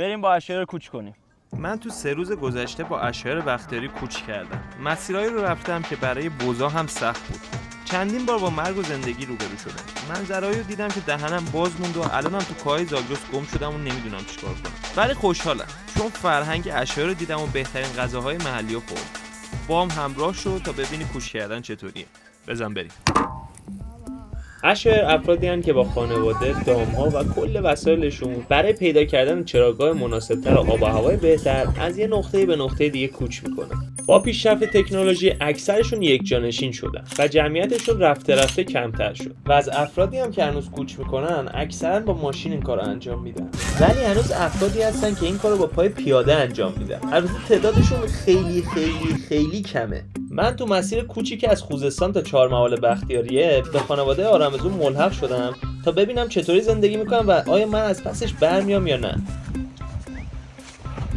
بریم با اشیار کوچ کنیم. من تو 3 روز گذشته با اشیار بختیاری کوچ کردم. مسیرایی رو رفتم که برای بوزا هم سخت بود. چندین بار با مرگ و زندگی روبرو شدم. منظرهایی رو دیدم که دهنم باز موند و الانم تو کوههای زاگرس گم شدم و نمیدونم چیکار کنم. ولی خوشحالم چون فرهنگ اشیار رو دیدم و بهترین غذاهای محلی رو خوردم. بام همراه شد تا ببینی کوچ کردن چطوریه. بزن بریم. اشیار افرادی هستند که با خانواده، دام‌ها و کل وسایلشون برای پیدا کردن چراگاه مناسب‌تر و آب و هوای بهتر از یه نقطه به نقطه دیگه کوچ میکنن. با پیشرفت تکنولوژی اکثرشون یک جانشین شدن و جمعیتشون رفته رفته کمتر شد و از افرادی هم که هنوز کوچ میکنن اکثرا با ماشین این کارو انجام میدن. ولی هنوز افرادی هستن که این کارو با پای پیاده انجام میدن. البته تعدادشون خیلی خیلی خیلی کمه. من تو مسیر کوچی که از خوزستان تا چهارمحال بختیاریه به خانواده آرامزون ملحق شدم تا ببینم چطوری زندگی میکنم و آیا من از پسش برمیام یا نه.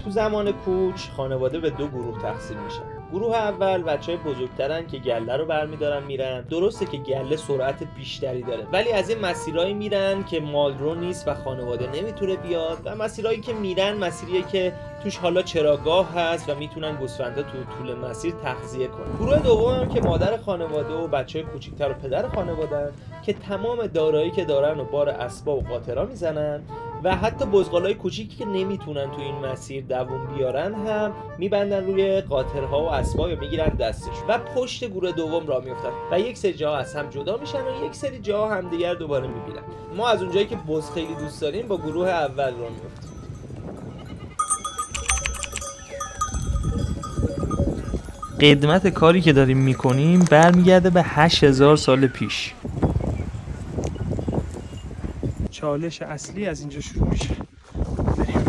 تو زمان کوچ خانواده به 2 گروه تقسیم میشن. گروه اول بچهای بزرگترن که گله رو برمیدارن میرن. درسته که گله سرعت بیشتری داره ولی از این مسیرایی میرن که مالرو نیست و خانواده نمیتونه بیاد و مسیرایی که میرن مسیریه که توش حالا چراگاه هست و میتونن گوسفندا تو طول مسیر تغذیه کنن. گروه دوم هم که مادر خانواده و بچهای کوچیک‌تر و پدر خانواده که تمام دارایی که دارن و بار اسباب و قاطرا میزنن و حتی بزغالای کوچیکی که نمیتونن تو این مسیر دووم بیارن هم میبندن روی قاطرها و اسباب و میگیرن دستش و پشت گروه دوم راه میافتن و یک سری جاها از هم جدا میشن و یک سری جاها همدیگر دوباره میبینن. ما از اونجایی که بز خیلی دوست داریم با گروه اول راه میافتیم. قدمت کاری که داریم میکنیم برمیگرده به 8000 سال پیش. چالش اصلی از اینجا شروع میشه. بریم.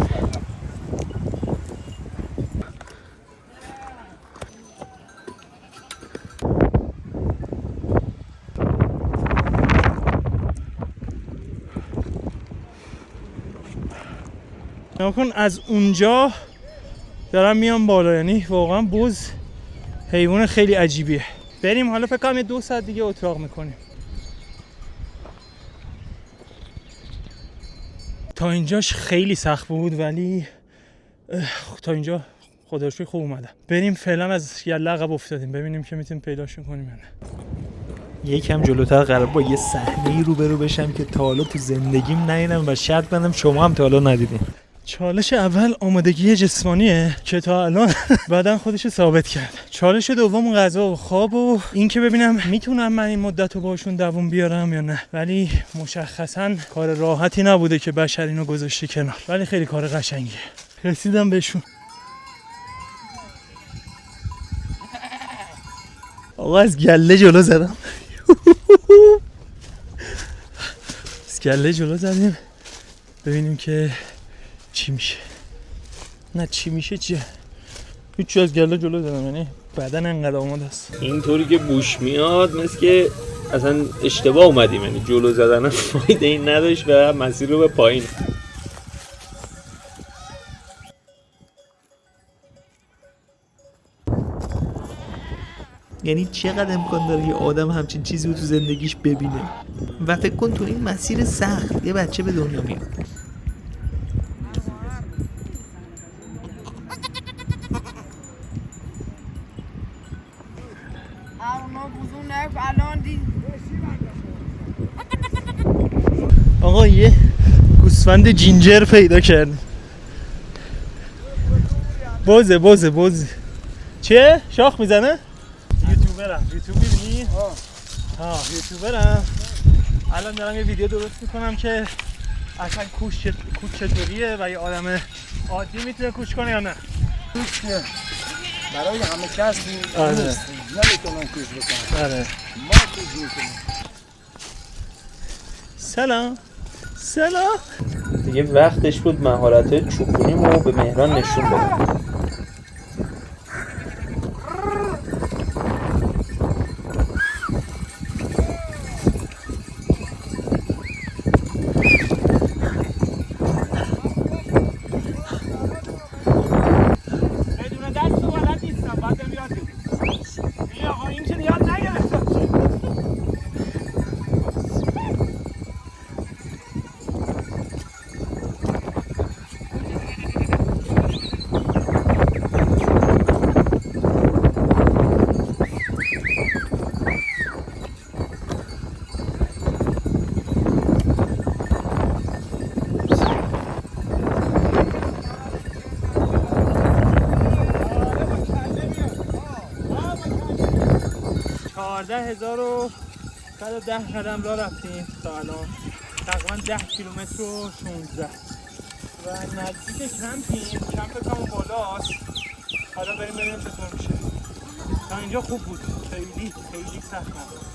نکن از اونجا دارم میام بالا، یعنی واقعا بز حیوان خیلی عجیبیه. بریم حالا فکر کنم 2 ساعت دیگه اتراق میکنیم. تا اینجاش خیلی سخت بود ولی تا اینجا خدا رو شکر خوب اومدم. بریم فعلا از یله عقب افتادیم ببینیم که میتونیم پیداش کنیم یا نه. یکم جلوتر قرار با یه صحنه‌ای روبرو بشم که تا حالا تو زندگیم ندیدم و شرط بندم شما هم تا حالا ندیدین. چالش اول آمادگی جسمانیه که تا الان بدن خودش ثابت کرد. چالش دوم غذا و خواب و این که ببینم میتونم من این مدت رو باشون دووم بیارم یا نه. ولی مشخصا کار راحتی نبوده که بشر اینو گذاشته کنار، ولی خیلی کار قشنگیه. رسیدم بهشون. آقا از گله جلو زدم. از گله جلو زدیم ببینیم که چی میشه. نه چی میشه چیه؟ هیچی، از گله جلو زدم، یعنی بدن انقدر آماده است. اینطوری که بوش میاد مثل که اصلا اشتباه اومدیم، یعنی جلو زدن فایده این نداشت و مسیر رو به پایین. یعنی چقدر امکان داره یه آدم همچین چیزی رو تو زندگیش ببینه و فکر کن تو این مسیر سخت یه بچه به دنیا میاد. آقا یه گوسفند جینجر پیدا کردیم. بزه چیه؟ شاخ میزنه؟ یوتیوبرم. یوتیوب میبینی؟ یوتیوبرم. الان دارم یه ویدیو درست میکنم که اصلا کوچ چطوریه و یه آدم عادی میتونه کوچ کنه یا نه. کوچ برای همه کس نیست. نمیتونن کوچ بکنن. آره. ما کوچ میکنیم. سلام. دیگه وقتش بود مهارت چوبونیمو به مهران نشون بدم. 14110 قدم راه رفتیم تا الان، تقریبا 10 کیلومتر و 16 و نزدیک کمپیم. کمپ کامو بالاست. حالا بریم ببینیم چطور میشه. تا اینجا خوب بود، خیلی سخت نبود.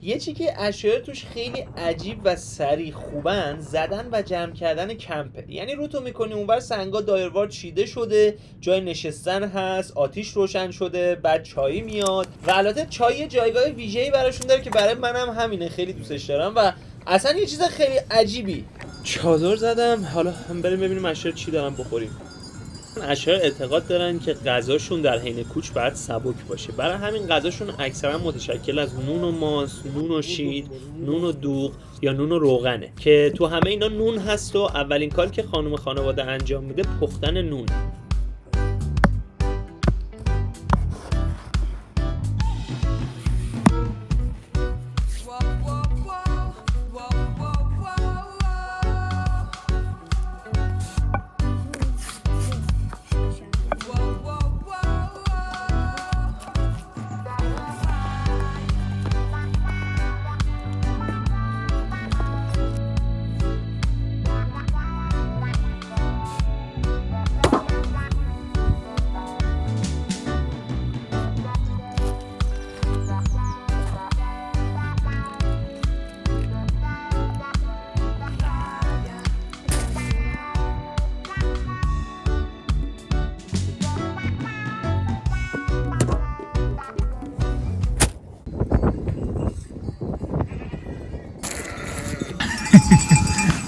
یه چی که اشیاء توش خیلی عجیب و سریع خوبن زدن و جمع کردن کمپه. یعنی رو تو میکنی اونور سنگا دایروار چیده شده، جای نشستن هست، آتیش روشن شده، بعد چایی میاد و البته چای جایگاه ویژه‌ای براشون داره که برای منم همینه، خیلی دوستش دارم و اصلا یه چیز خیلی عجیبی. چادر زدم، حالا هم بریم ببینیم اشیاء چی دارن بخوریم. اشیاء اعتقاد دارن که غذاشون در حین کوچ باید سبک باشه، برای همین غذاشون اکثرا متشکل از نون و ماست، نون و شیر، نون و دوغ یا نون و روغنه که تو همه اینا نون هست و اولین کار که خانم خانواده انجام میده پختن نون.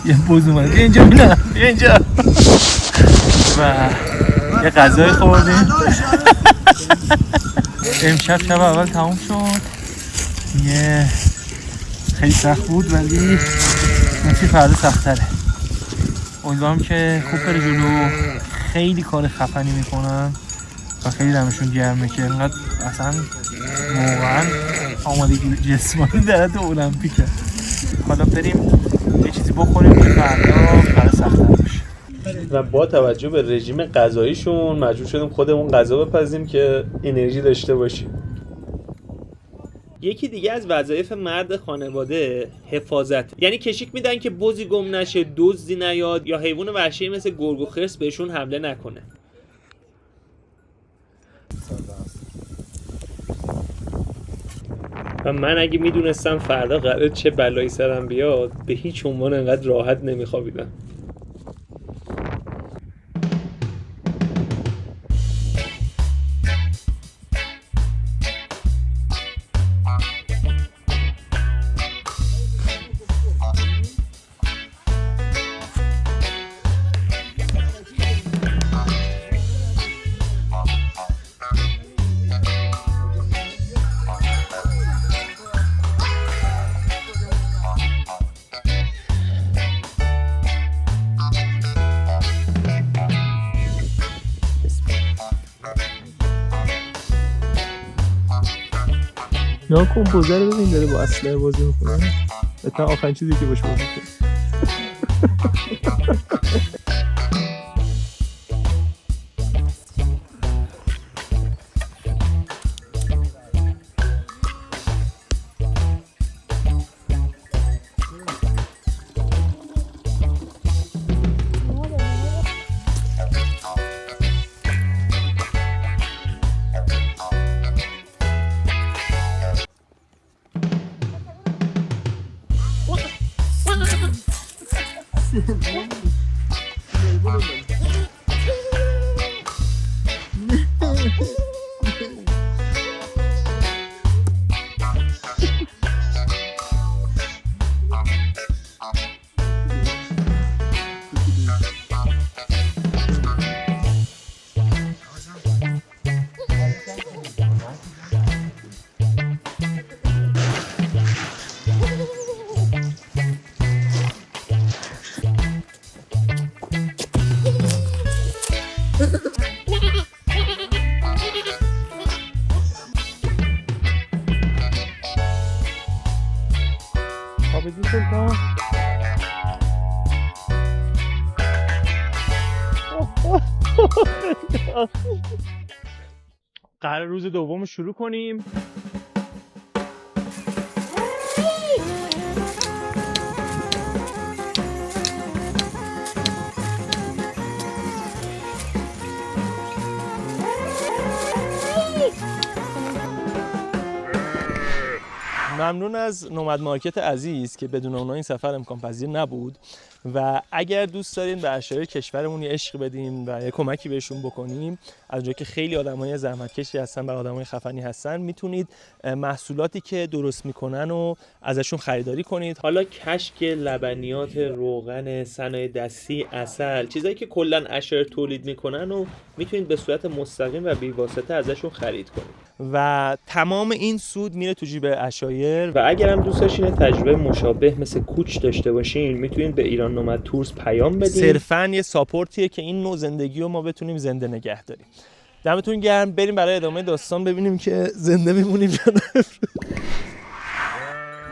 یه بوز اومد، بیا اینجا بینم، بیا اینجا. و یه غذای خوردیم. امشب شب اول تموم شد. یه خیلی سخت بود ولی مثل فردا سخت‌تره. امیدوارم که خوب بره جلو. خیلی کار خفنی میکنن و خیلی دمشون گرمه که اینقدر اصلا واقعا آمادگی جسمانی در حد المپیکه. حالا بریم یه چیزی بخوریم که فردا سخت‌تر بشه. و با توجه به رژیم غذاییشون مجبور شدیم خودمون غذا بپزیم که انرژی داشته باشیم. یکی دیگه از وظایف مرد خانواده حفاظت، یعنی کشیک میدن که بزی گم نشه، دزدی نیاد یا حیوان وحشی مثل گرگ و خرس بهشون حمله نکنه. و من اگه میدونستم فردا قراره چه بلایی سرم بیاد به هیچ عنوان انقدر راحت نمیخوابیدم. نه کمپوزر رو ببین داره با اسلحه بازی میکنه. تا آخرین چیزی که باشه بازی کنه. قرار روز دوم شروع کنیم. ممنون از نومد مارکت عزیز که بدون اونا این سفر امکان پذیر نبود و اگر دوست دارین به اشایار کشورمون یه عشق بدیم و یه کمکی بهشون بکنیم، از اونجایی که خیلی آدمای زحمتکشی هستن و آدمای خفنی هستن، میتونید محصولاتی که درست میکنن و ازشون خریداری کنید. حالا کشک، لبنیات، روغن، صنایع دستی، عسل، چیزایی که کلا اشایر تولید میکنن و میتونید به صورت مستقیم و بی‌واسطه ازشون خرید کنید و تمام این سود میره تو جیب اشایر. و اگر هم دوست داشتین تجربه مشابه مثل کوچ داشته باشین، میتونید به ایران نومد تورز پیام بدین. صرفاً یه ساپورتیه که این نوع زندگی رو ما بتونیم زنده نگه داریم. دمتون گرم. بریم برای ادامه داستان ببینیم که زنده میمونیم یا نه.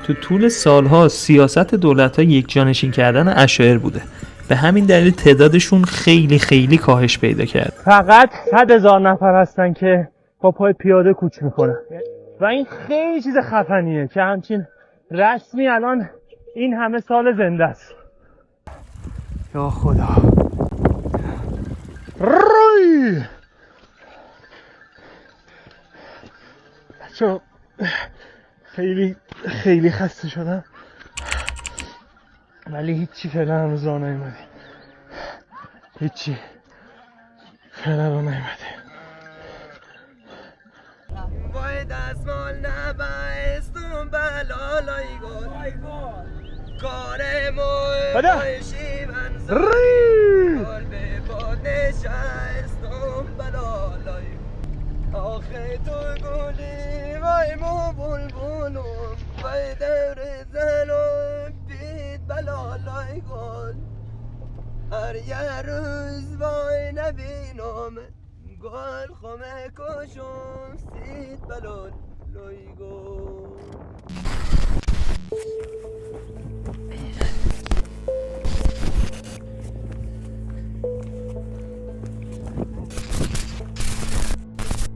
تو طول سالها سیاست دولت‌ها یک جانشین کردن اشایر بوده. به همین دلیل تعدادشون خیلی خیلی کاهش پیدا کرد. فقط 100,000 نفر هستن که با پای پیاده کوچ میکنن و این خیلی چیز خفنیه که همچین رسمی الان این همه سال زنده است. یا خدا. روی بچه خیلی خسته شدم ولی هیچی فعلا هنوز راه نیومده. هیچی فعلا راه نیومده. وای دستمال نبستم بلالای گل کار موی شیون زنی گل به باد نشستم بلالای آخه تو گلی وای مو بلبلم وای دور زنم بید بلالای گل هر یه روز وای نبینم گل خمه کشم سید بلال لایگو.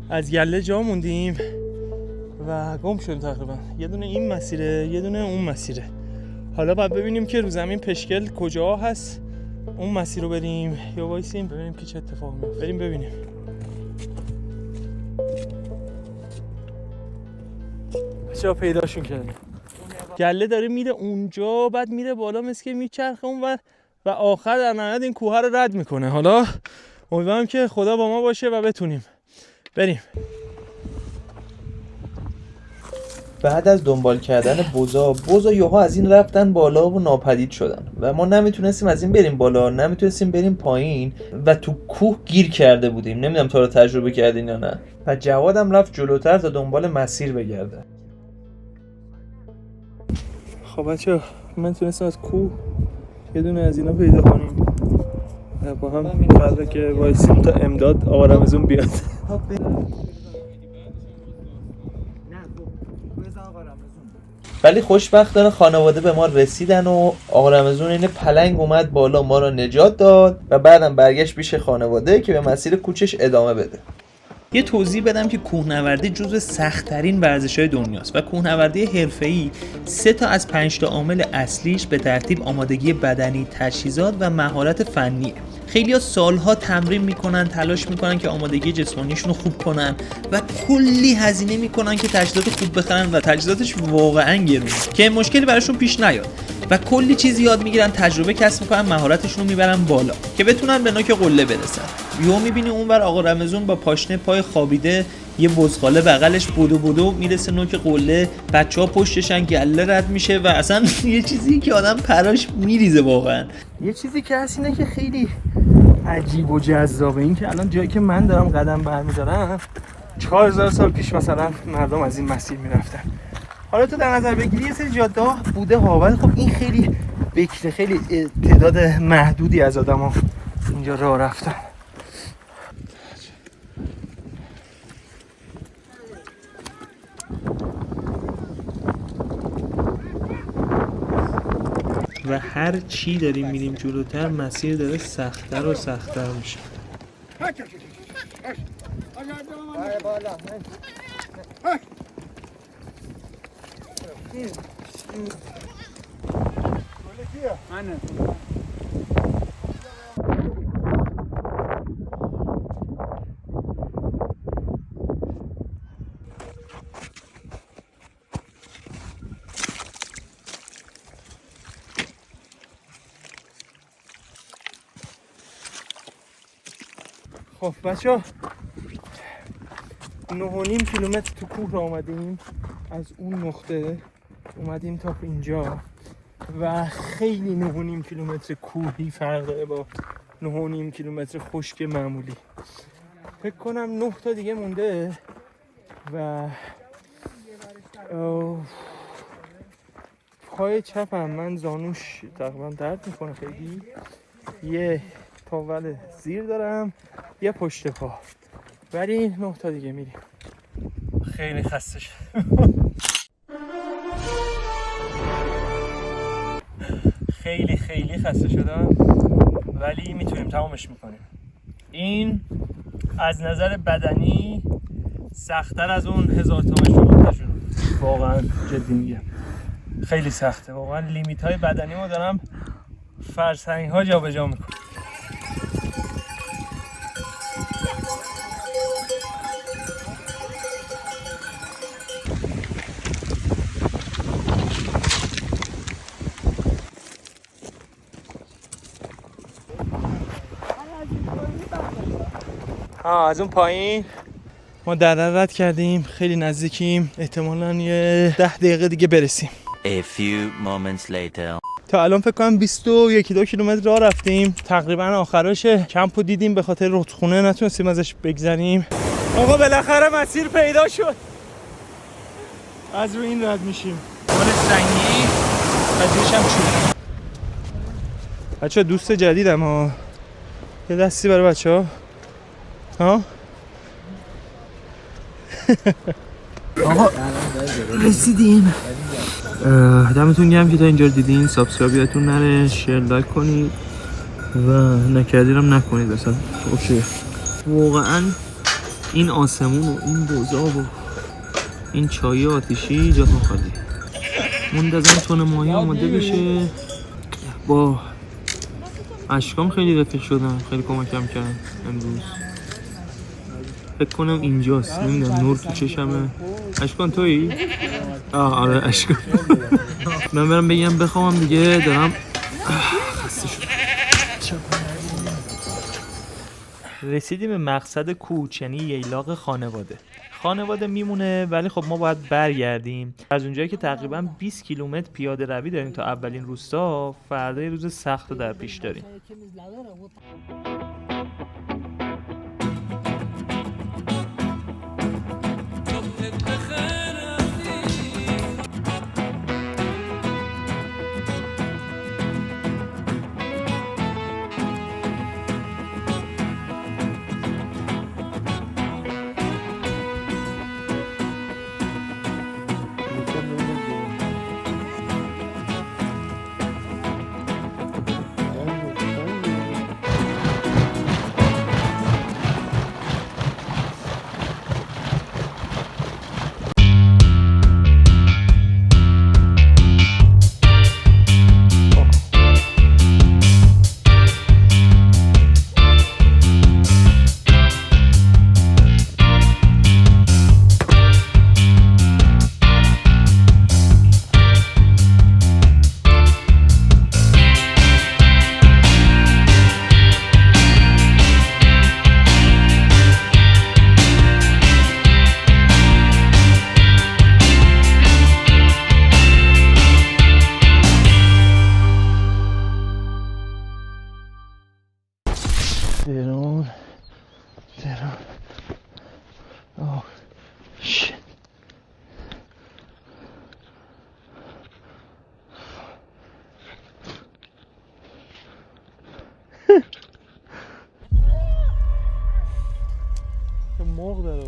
از گله جا موندیم و گم شدیم تقریبا. یه دونه این مسیره، یه دونه اون مسیره. حالا باید ببینیم که رو زمین پشگل کجا هست، اون مسیر رو بریم یا وایسیم ببینیم که چه اتفاقی میفته. بریم ببینیم. بچه‌ها پیداشون کردیم. گله داره میره اونجا، بعد میره بالا مثل که میچرخه اونور و آخر در نهایت این کوه رو رد میکنه. حالا امیدوارم که خدا با ما باشه و بتونیم بریم. بعد از دنبال کردن بوزا یوها از این رفتن بالا و ناپدید شدن و ما نمیتونستیم از این بریم بالا، نمیتونستیم بریم پایین و تو کوه گیر کرده بودیم. نمیدونم تو رو تجربه کردین یا نه. و جوادم رفت جلوتر تا دنبال مسیر بگرده. خب بچه من تونستم از کوه یه دونه از اینا پیدا کنیم و با هم قراره که وایسیم تا امداد آقا رمضون بیاد. ولی خوشبختانه خانواده به ما رسیدن و آقا رمضون این پلنگ اومد بالا ما را نجات داد و بعدم برگشت پیش خانواده که به مسیر کوچش ادامه بده. یه توضیح بدم که کوهنوردی جزو سخت‌ترین ورزش‌های دنیاست و کوهنوردی حرفه‌ای 3 تا از 5 تا عامل اصلیش به ترتیب آمادگی بدنی، تجهیزات و مهارت فنیه. خیلی‌ها سالها تمرین میکنن، تلاش میکنن که آمادگی جسمانیشون رو خوب کنن و کلی هزینه میکنن که تجهیزات خوب بخرن و تجهیزاتش واقعا گرونه که مشکلی براشون پیش نیاد و کلی چیز یاد میگیرن، تجربه کسب میکنن، مهارتشون رو میبرن بالا که بتونن به نوک قله برسن. یهو میبینی اونور آقا رمضون با پاشنه پای خوابیده، یه بزغاله بغلش بدو میرسه نوک قله، بچه‌ها پشتشن، گله رد میشه و اصلا یه چیزی که آدم پراش میریزه واقعا. یه چیزی که هست اینه که خیلی عجیب و جذابه این که الان جایی که من دارم قدم برمی‌دارم 4000 سال پیش مثلا مردم از این مسیر میرفتن. حالا تو در نظر بگیری یه سری جاده‌ها بوده ها، ولی خب این خیلی بکره، خیلی تعداد محدودی از آدم‌ها اینجا راه رفتن. و هر چی داریم میریم جلوتر مسیر داره سخت‌تر و سخت‌تر میشه. بالا منه خب بچه 9.5 کیلومتر تو کوه را آمدیم. از اون نقطه اومدیم تا اینجا و خیلی 9.5 کیلومتر کوهی فرق داره با 9.5 کیلومتر خشک معمولی. فکر کنم 9 تا دیگه مونده و پای چپم من زانوش تقریبا درد میکنه خیلی. یه تاول زیر دارم یه پشت پا، ولی 9 تا دیگه میریم. خیلی خسته شدم. خیلی خسته شدم، ولی میتونیم تمامش میکنیم. این از نظر بدنی سخت‌تر از اون 1000 تا مشروب واقعا جدی میگم. خیلی سخته واقعا. لیمیت های بدنی ما دارم فرسنگ ها جا به جا میکنم. از اون پایین ما دره رد کردیم، خیلی نزدیکیم، احتمالاً یه 10 دقیقه دیگه برسیم. A few moments later. تا الان فکر کنم 21-22 کیلومتر راه رفتیم، تقریبا آخراشه. کمپو دیدیم به خاطر رودخونه نتونستیم ازش بگذریم. آقا بالاخره مسیر پیدا شد. از روی این رد میشیم. مال سنگی قضیه‌ش هم چوب. بچه‌ها دوست جدیدم ها. یه دستی برای بچه‌ها. ها؟ آقا رسیدیم. دمتون گرم که تا اینجا دیدین. سابسکرایب یادتون نره، شیر لایک کنید و نکردینم نکنید. اصلا اوکی. واقعا این آسمون و این بوزاب و این چای آتیشی جاتون خالی. منتظرم تون ماهی آماده بشه. با اشکام خیلی رفیق شدم، خیلی کمکم کرد امروز. فکر کنم اینجاست، نمیدونم نور تو چشمه. اشکان تویی؟ آره اشکان. من برم بگم بخوام دیگه، دارم خسته شدم. رسیدیم به مقصد کوچ، یعنی ییلاق خانواده. خانواده میمونه، ولی خب ما باید برگردیم. از اونجایی که تقریبا 20 کیلومتر پیاده روی داریم تا اولین روستا، فردا یه روز سخت رو در پیش داریم. درون. Oh shit. مرغ داره.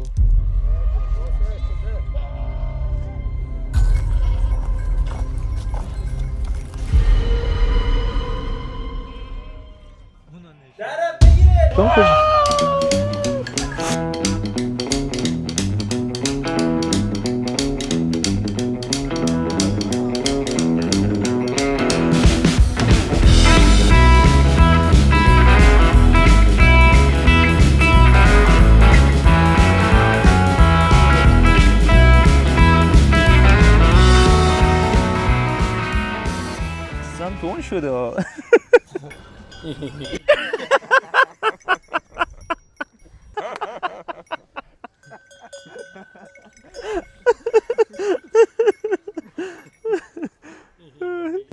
شده.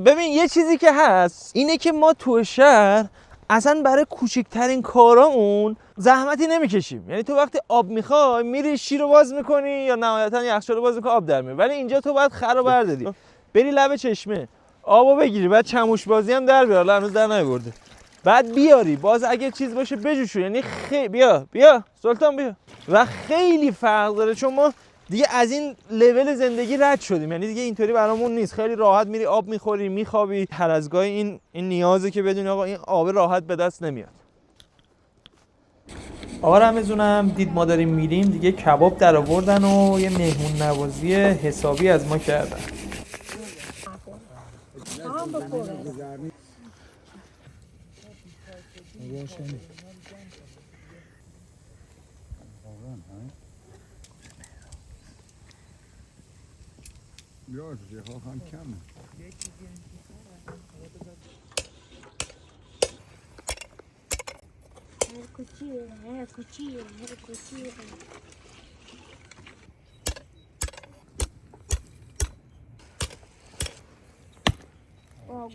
ببین یه چیزی که هست اینه که ما تو شهر اصلا برای کوچکترین کارامون زحمتی نمیکشیم. یعنی تو وقتی آب میخوای میری شیر رو باز میکنی یا نهایتا یخچال رو باز میکنی آب در میاری، ولی اینجا تو باید خر رو برداری بری لب چشمه آبو بگیری، بعد چموش بازی هم در بیار، هنوز در نیورده، بعد بیاری باز اگه چیز باشه بجوشو. یعنی بیا سلطان بیا. و خیلی فرق داره چون ما دیگه از این لول زندگی رد شدیم. یعنی دیگه اینطوری برامون نیست. خیلی راحت میری آب میخوری میخوابی. هر از گاهی این نیازه که بدونی آقا این آب راحت به دست نمیاد. آقا رمزونم دید ما داریم میریم دیگه کباب در آوردن و یه مهمون نوازی حسابی از ما کردن.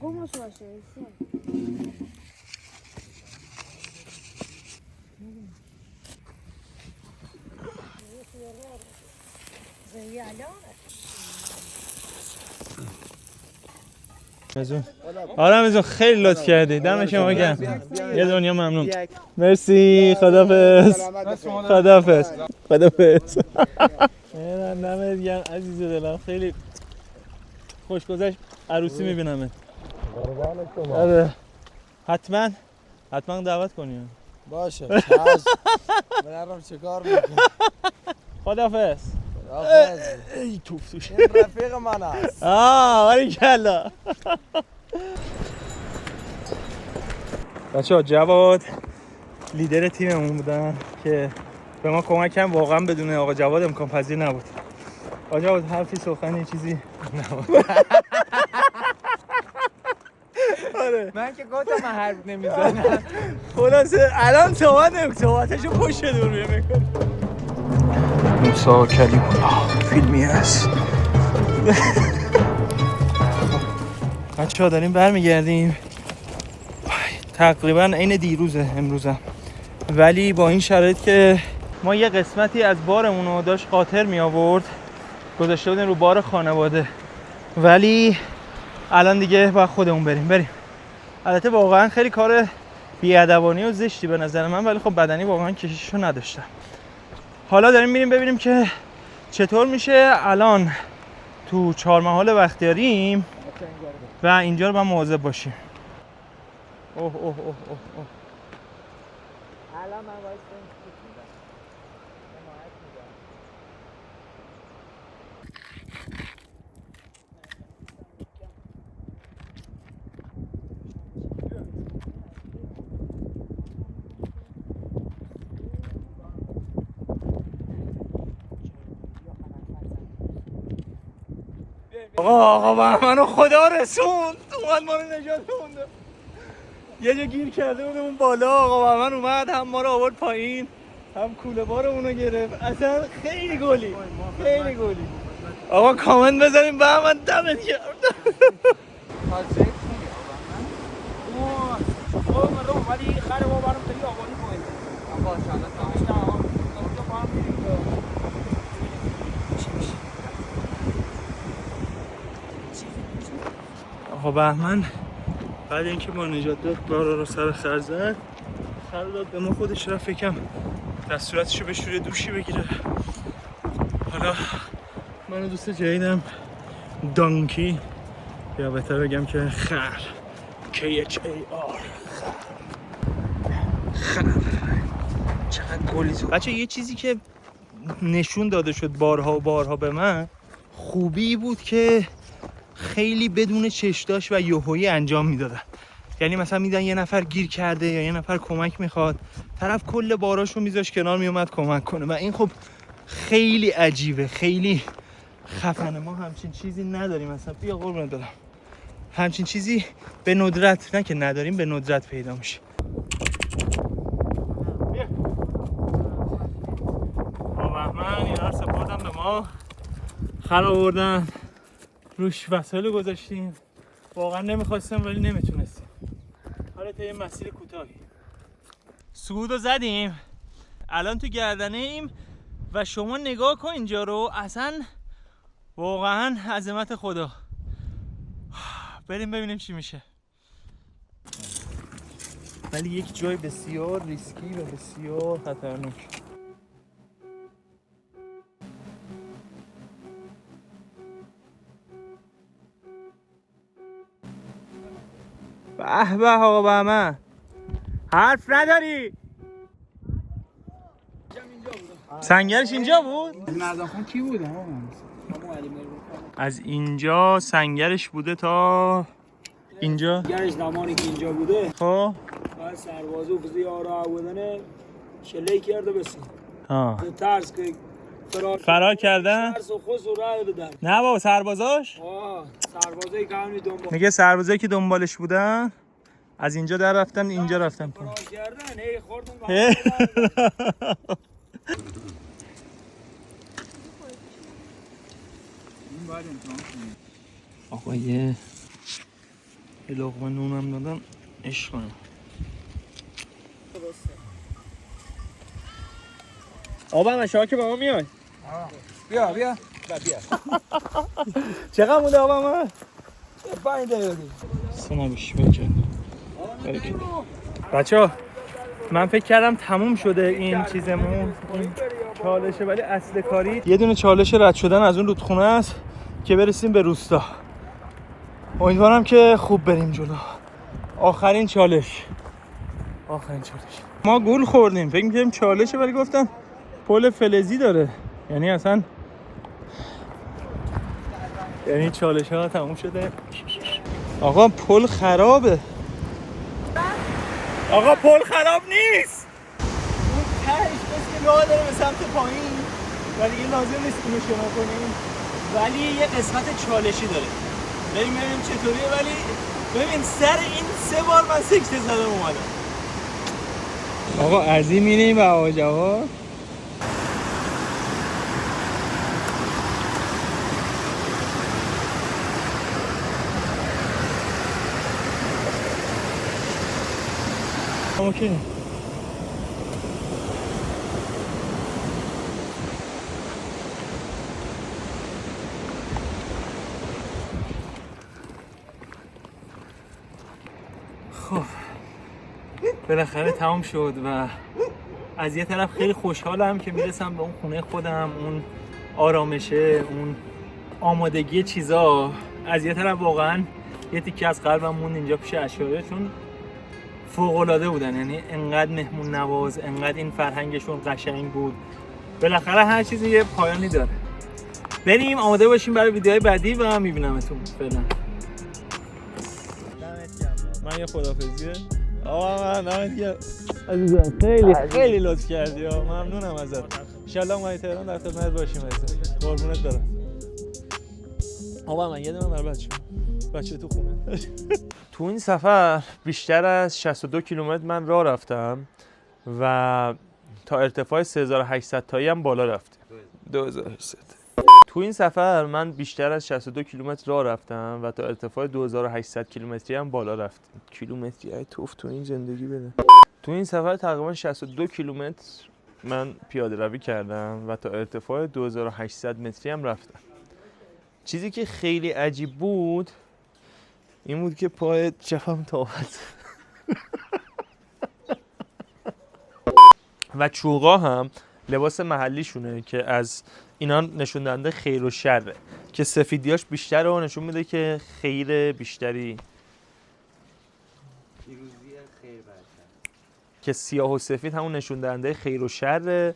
¿Cómo se hace eso? آرام خیلی لطف کردی، دم شما گرم. یه دنیا ممنون. مرسی، خداحافظ. خداحافظ. خداحافظ. دمت گرم عزیز دلم، خیلی خوش گذشت. عروسی میبینمت. آره حتما دعوت کنیم. باشه برام چیکار میکنی؟ خداحافظ. ای توفش این رفیق من است. باریکلا. بچه‌ها جواد لیدر تیممون بودن که به ما کمک کردن. واقعا بدون آقا جواد امکان پذیر نبود. آقا جواد حرفی سخنی چیزی نبود. آره من که گفتم من حرف نمیزنم. خلاصه الان صحبتشو پشت دور میکنه. موسا کلیمولا فیلمی هست. بچه‌ها داریم برمیگردیم تقریبا عین دیروزه امروزم، ولی با این شرایط که ما یه قسمتی از بارمون رو داشت قاطر می آورد گذاشته بودیم رو بار خانواده، ولی الان دیگه باید خودمون بریم. البته واقعا خیلی کار بی‌ادبانه و زشتی به نظر من، ولی خب بدنی واقعا کشیشو نداشتم. حالا داریم میریم ببینیم که چطور میشه. الان تو چهارمحال بختیاریم و اینجا رو باید مواظب باشیم. اوه الان من وایس آقا منو خدا رسوند، اومد ما رو نجات مونده. یه جا گیر کرده بودمون بالا، آقا من اومد هم ما رو آورد پایین هم کوله بارمون رو گرفت. اصلا خیلی گلی. آقا کامنت بذاریم به من دمت گرم. آقا بهمن بعد اینکه ما نجات داد بارا رو سر خر زد، خر داد به ما، خودش رفت یکم دستوراتشو بشوره دوشی بگیره. حالا منو دوست جدیدم دانکی، یا بهتر بگم که خر KHAR خر. چقدر گلی تو بچه. یه چیزی که نشون داده شد بارها به من، خوبی بود که خیلی بدون چشداش و یوهویی انجام میدادن. یعنی مثلا میدن یه نفر گیر کرده یا یه نفر کمک میخواد، طرف کل باراشو میذاش کنار میومد کمک کنه و این خب خیلی عجیبه، خیلی خفنه. ما همچین چیزی نداریم اصلا. بیا قربونت برم. همچین چیزی به ندرت، نه که نداریم، به ندرت پیدا میشه. بهمن اینا رو سپردم به ما، خر آوردن روش وسایل گذاشتیم. واقعا نمیخواستم ولی نمیتونستیم. حالا تا یه مسیر کوتاهی صعود رو زدیم، الان تو گردنه ایم و شما نگاه کن اینجا رو، اصلا واقعا عظمت خدا. بریم ببینیم چی میشه. ولی یک جای بسیار ریسکی و بسیار خطرناک. به به آقا بهمن، حرف نداری؟ سنگرش اینجا بود؟ مردان کی بود؟ از اینجا سنگرش بوده تا اینجا؟ گرش زمانی که اینجا بوده خب بعد سربازو که یارا بودن شلیک کرده بسید ترس که فرار کردن؟ ترس و خود راه بدن. نه بابا سربازاش؟ سربازایی که همین دنبال میگه سربازایی که دنبالش بودن از اینجا در رفتن اینجا رفتن. فرار کردن هی خوردن. آقا یه لقمه نونم دادن عشق کنم. آبا من شما که با ما میای؟ بیا بیا چقدر مونده آبا من؟ 5 دقیقه سنا بشی بچه ها، من فکر کردم تموم شده این چیزمون، این چالشه، ولی اصل کاری یه دونه چالش رد شدن از اون رودخونه است که برسیم به روستا. امیدوارم که خوب بریم جلو. آخرین چالش. ما گول خوردیم، فکر می‌کردیم چالشه ولی گفتن پل فلزی داره. یعنی اصلا چالش ها تموم شده. آقا پل خرابه. آقا پل خراب نیست. اون تهش بس که راه داره به سمت پایین و دیگه لازم نیست اینو شنا کنیم، ولی یه قسمت چالشی داره. بریم ببینیم چطوریه. ولی ببین سر این 3 بار من سکته زدم اومدم. آقا ارزی میریم به آجاها. اوکی. خب بالاخره تمام شد و از یه طرف خیلی خوشحالم که میرسم به اون خونه خودم، اون آرامشه، اون آمادگی چیزا. از یه طرف واقعا یه تیکه از قلبم موند اینجا پیش اشاره، چون فوق‌العاده بودن. یعنی انقدر مهمون نواز، انقدر این فرهنگشون قشنگ بود. بالاخره هر چیزی یه پایانی داره. بریم آماده باشیم برای ویدیوهای بعدی و میبینمتون. فعلا من یه خدافظیه. آقا من دمت گرم عزیزم، خیلی لطف کردی. ممنونم ازت. ان شاء الله ما تهران در خدمت باشیم. قربونت برم. آقا من یه دونه برای بچه تو خونه. تو این سفر بیشتر از 62 کیلومتر من راه رفتم و تا ارتفاع 3800 تایی هم بالا رفتیم. 2800. تو این سفر من بیشتر از 62 کیلومتر راه رفتم و تا ارتفاع 2800 کیلومتری هم بالا رفتیم. کیلومتری ای توف تو این زندگی بده. تو این سفر تقریبا 62 کیلومتر من پیاده روی کردم و تا ارتفاع 2800 متری هم رفتم. چیزی که خیلی عجیب بود این بود که پای چپم تابت و چوغا هم لباس محلیشونه که از اینا نشون دهنده خیر و شره، که سفیدیاش بیشتره و نشون میده که خیر بیشتری، که سیاه و سفید همون نشون دهنده خیر و شره،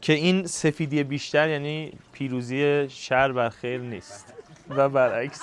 که این سفیدی بیشتر یعنی پیروزی شر بر خیر نیست و برعکس.